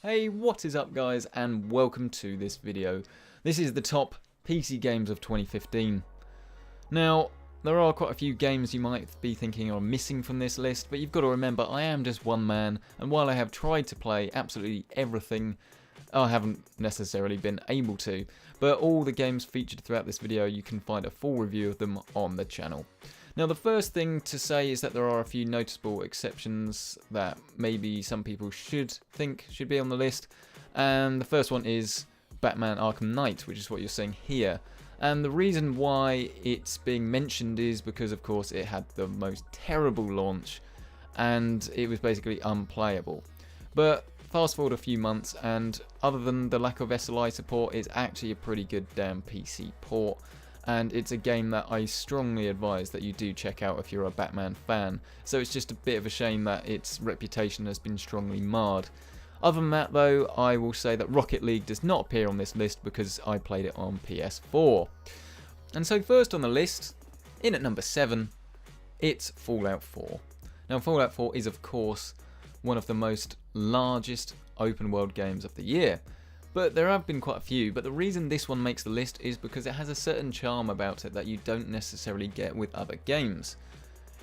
Hey, what is up guys, and welcome to this video. This is the top PC games of 2015. Now, there are quite a few games you might be thinking are missing from this list, but you've got to remember I am just one man, and while I have tried to play absolutely everything, I haven't necessarily been able to. But all the games featured throughout this video, you can find a full review of them on the channel. Now, the first thing to say is that there are a few noticeable exceptions that maybe some people should think should be on the list. And the first one is Batman Arkham Knight, which is what you're seeing here. And the reason why it's being mentioned is because, of course, it had the most terrible launch and it was basically unplayable. But fast forward a few months, and other than the lack of SLI support, it's actually a pretty good damn PC port. And it's a game that I strongly advise that you do check out if you're a Batman fan. So it's just a bit of a shame that its reputation has been strongly marred. Other than that though, I will say that Rocket League does not appear on this list because I played it on PS4. And so first on the list, in at number 7, it's Fallout 4. Now Fallout 4 is of course one of the most largest open world games of the year. But there have been quite a few, but the reason this one makes the list is because it has a certain charm about it that you don't necessarily get with other games.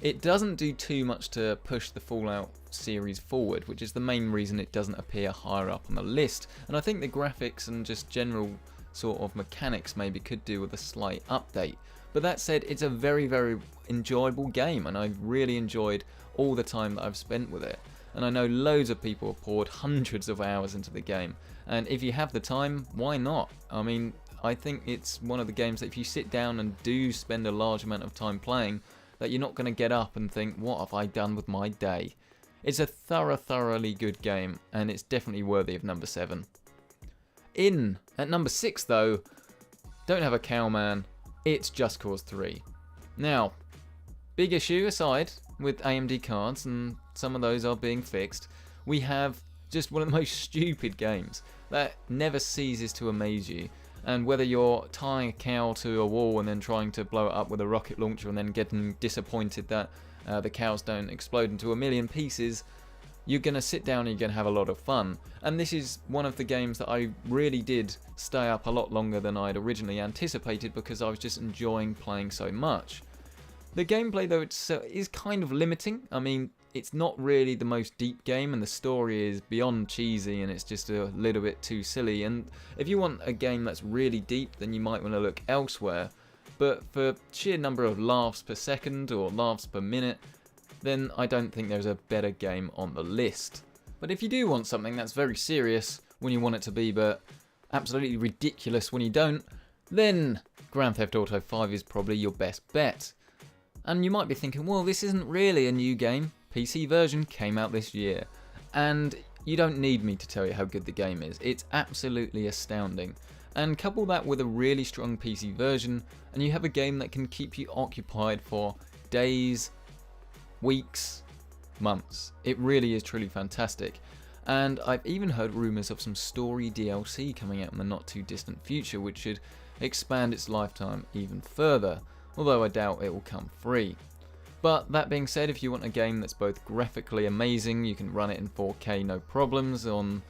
It doesn't do too much to push the Fallout series forward, which is the main reason it doesn't appear higher up on the list, and I think the graphics and just general sort of mechanics maybe could do with a slight update. But that said, it's a very enjoyable game, and I've really enjoyed all the time that I've spent with it. And I know loads of people have poured hundreds of hours into the game, and if you have the time, why not? I mean, I think it's one of the games that if you sit down and do spend a large amount of time playing, that you're not going to get up and think, what have I done with my day? It's a thoroughly good game, and it's definitely worthy of number 7. In at number 6 though, don't have a cow man, it's Just Cause 3. Now, big issue aside with AMD cards, and some of those are being fixed, we have just one of the most stupid games that never ceases to amaze you. And whether you're tying a cow to a wall and then trying to blow it up with a rocket launcher and then getting disappointed that the cows don't explode into a million pieces, you're going to sit down and you're going to have a lot of fun. And this is one of the games that I really did stay up a lot longer than I'd originally anticipated because I was just enjoying playing so much. The gameplay though is kind of limiting. I mean, it's not really the most deep game, and the story is beyond cheesy and it's just a little bit too silly. And if you want a game that's really deep, then you might want to look elsewhere. But for sheer number of laughs per second or laughs per minute, then I don't think there's a better game on the list. But if you do want something that's very serious when you want it to be, but absolutely ridiculous when you don't, then Grand Theft Auto 5 is probably your best bet. And you might be thinking, well, this isn't really a new game. PC version came out this year. And you don't need me to tell you how good the game is. It's absolutely astounding. And couple that with a really strong PC version, and you have a game that can keep you occupied for days, weeks, months. It really is truly fantastic. And I've even heard rumours of some story DLC coming out in the not too distant future, which should expand its lifetime even further. Although I doubt it will come free. But that being said, if you want a game that's both graphically amazing, you can run it in 4K no problems on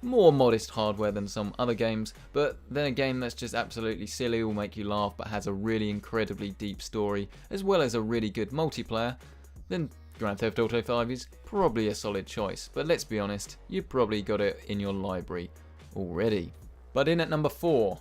more modest hardware than some other games, but then a game that's just absolutely silly, will make you laugh but has a really incredibly deep story as well as a really good multiplayer, then Grand Theft Auto 5 is probably a solid choice. But let's be honest, you've probably got it in your library already. But in at number 4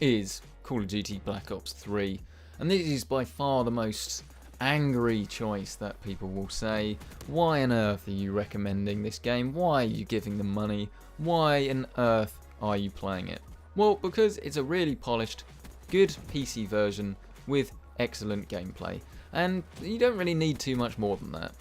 is Call of Duty Black Ops 3. And this is by far the most angry choice that people will say, why on earth are you recommending this game? Why are you giving them money? Why on earth are you playing it? Well, because it's a really polished, good PC version with excellent gameplay. And you don't really need too much more than that.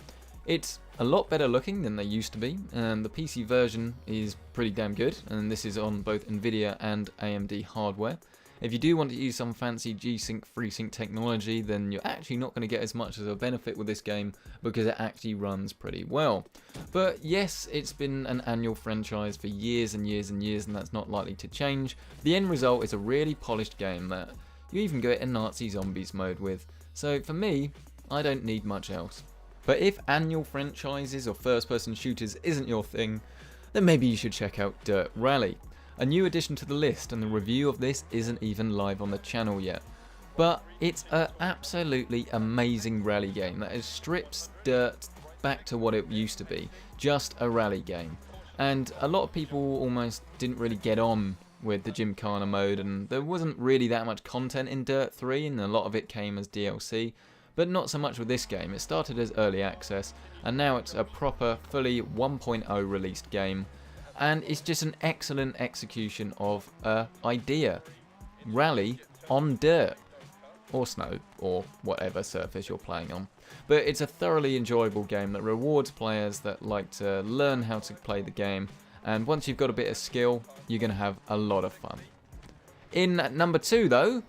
It's a lot better looking than they used to be, and the PC version is pretty damn good, and this is on both Nvidia and AMD hardware. If you do want to use some fancy G-Sync FreeSync technology, then you're actually not going to get as much as a benefit with this game because it actually runs pretty well. But yes, it's been an annual franchise for years and years and years, and that's not likely to change. The end result is a really polished game that you even get in Nazi Zombies mode with. So for me, I don't need much else. But if annual franchises or first-person shooters isn't your thing, then maybe you should check out Dirt Rally, a new addition to the list, and the review of this isn't even live on the channel yet. But it's an absolutely amazing rally game that strips Dirt back to what it used to be, just a rally game. And a lot of people almost didn't really get on with the Gymkhana mode, and there wasn't really that much content in Dirt 3, and a lot of it came as DLC. But not so much with this game. It started as early access, and now it's a proper, fully 1.0 released game, and it's just an excellent execution of an idea. Rally on dirt, or snow, or whatever surface you're playing on. But it's a thoroughly enjoyable game that rewards players that like to learn how to play the game, and once you've got a bit of skill, you're going to have a lot of fun. In number 2 though,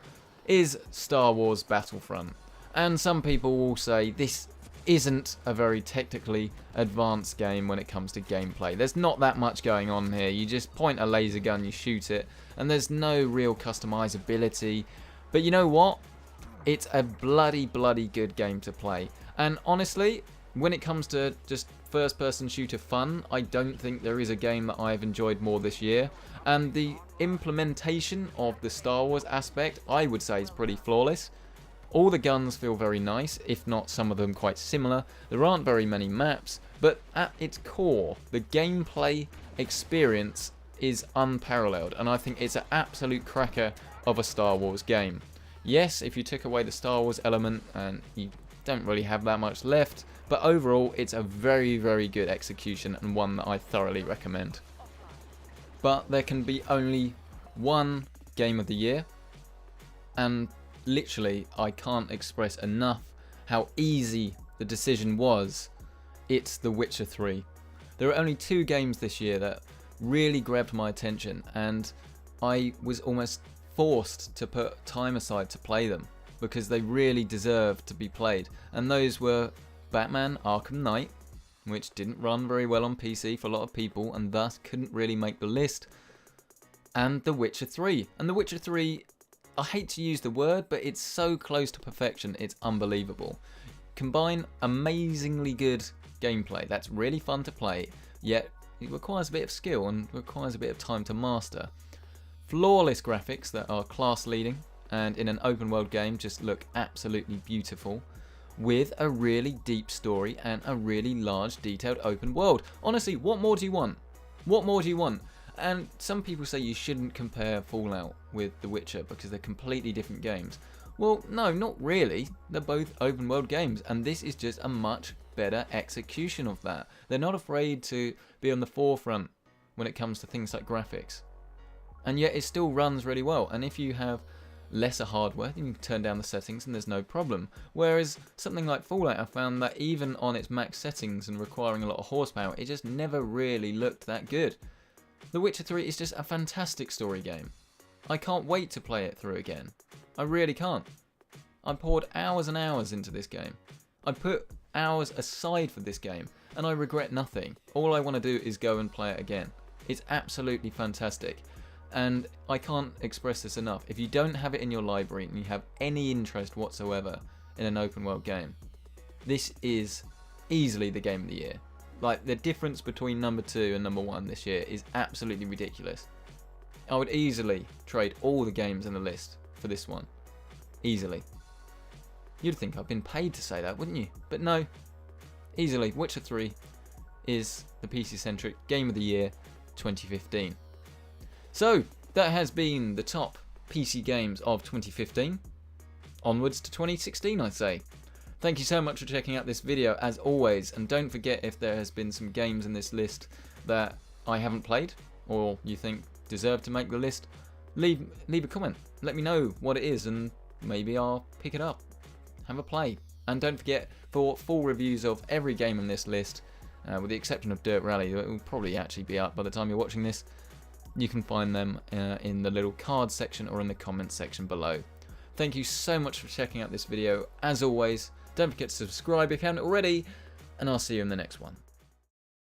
is Star Wars Battlefront. And some people will say this isn't a very technically advanced game when it comes to gameplay. There's not that much going on here. You just point a laser gun, you shoot it, and there's no real customizability. But you know what? It's a bloody good game to play. And honestly, when it comes to just first-person shooter fun, I don't think there is a game that I've enjoyed more this year. And the implementation of the Star Wars aspect, I would say, is pretty flawless. All the guns feel very nice, if not some of them quite similar. There aren't very many maps, but at its core, the gameplay experience is unparalleled, and I think it's an absolute cracker of a Star Wars game. Yes, if you took away the Star Wars element, and you don't really have that much left, but overall, it's a very good execution, and one that I thoroughly recommend. But there can be only one game of the year, and literally, I can't express enough how easy the decision was. It's The Witcher 3. There are only 2 games this year that really grabbed my attention, and I was almost forced to put time aside to play them because they really deserved to be played. And those were Batman Arkham Knight, which didn't run very well on PC for a lot of people and thus couldn't really make the list, and The Witcher 3. And The Witcher 3, I hate to use the word, but it's so close to perfection, it's unbelievable. Combine amazingly good gameplay that's really fun to play, yet it requires a bit of skill and requires a bit of time to master. Flawless graphics that are class leading, and in an open world game just look absolutely beautiful, with a really deep story and a really large detailed open world. Honestly, what more do you want? What more do you want? And some people say you shouldn't compare Fallout with The Witcher because they're completely different games. Well, no, not really. They're both open world games, and this is just a much better execution of that. They're not afraid to be on the forefront when it comes to things like graphics. And yet it still runs really well, and if you have lesser hardware, then you can turn down the settings and there's no problem. Whereas something like Fallout, I found that even on its max settings and requiring a lot of horsepower, it just never really looked that good. The Witcher 3 is just a fantastic story game. I can't wait to play it through again. I really can't. I poured hours and hours into this game. I put hours aside for this game, and I regret nothing. All I want to do is go and play it again. It's absolutely fantastic, and I can't express this enough. If you don't have it in your library and you have any interest whatsoever in an open world game, this is easily the game of the year. Like, the difference between number 2 and number 1 this year is absolutely ridiculous. I would easily trade all the games in the list for this one. Easily. You'd think I've been paid to say that, wouldn't you? But no. Easily, Witcher 3 is the PC Centric Game of the Year 2015. So, that has been the top PC games of 2015. Onwards to 2016, I'd say. Thank you so much for checking out this video, as always, and don't forget, if there has been some games in this list that I haven't played, or you think deserve to make the list, leave a comment. Let me know what it is, and maybe I'll pick it up. Have a play. And don't forget, for full reviews of every game in this list, with the exception of Dirt Rally, it will probably actually be up by the time you're watching this, you can find them in the little card section or in the comments section below. Thank you so much for checking out this video. As always, don't forget to subscribe if you haven't already, and I'll see you in the next one.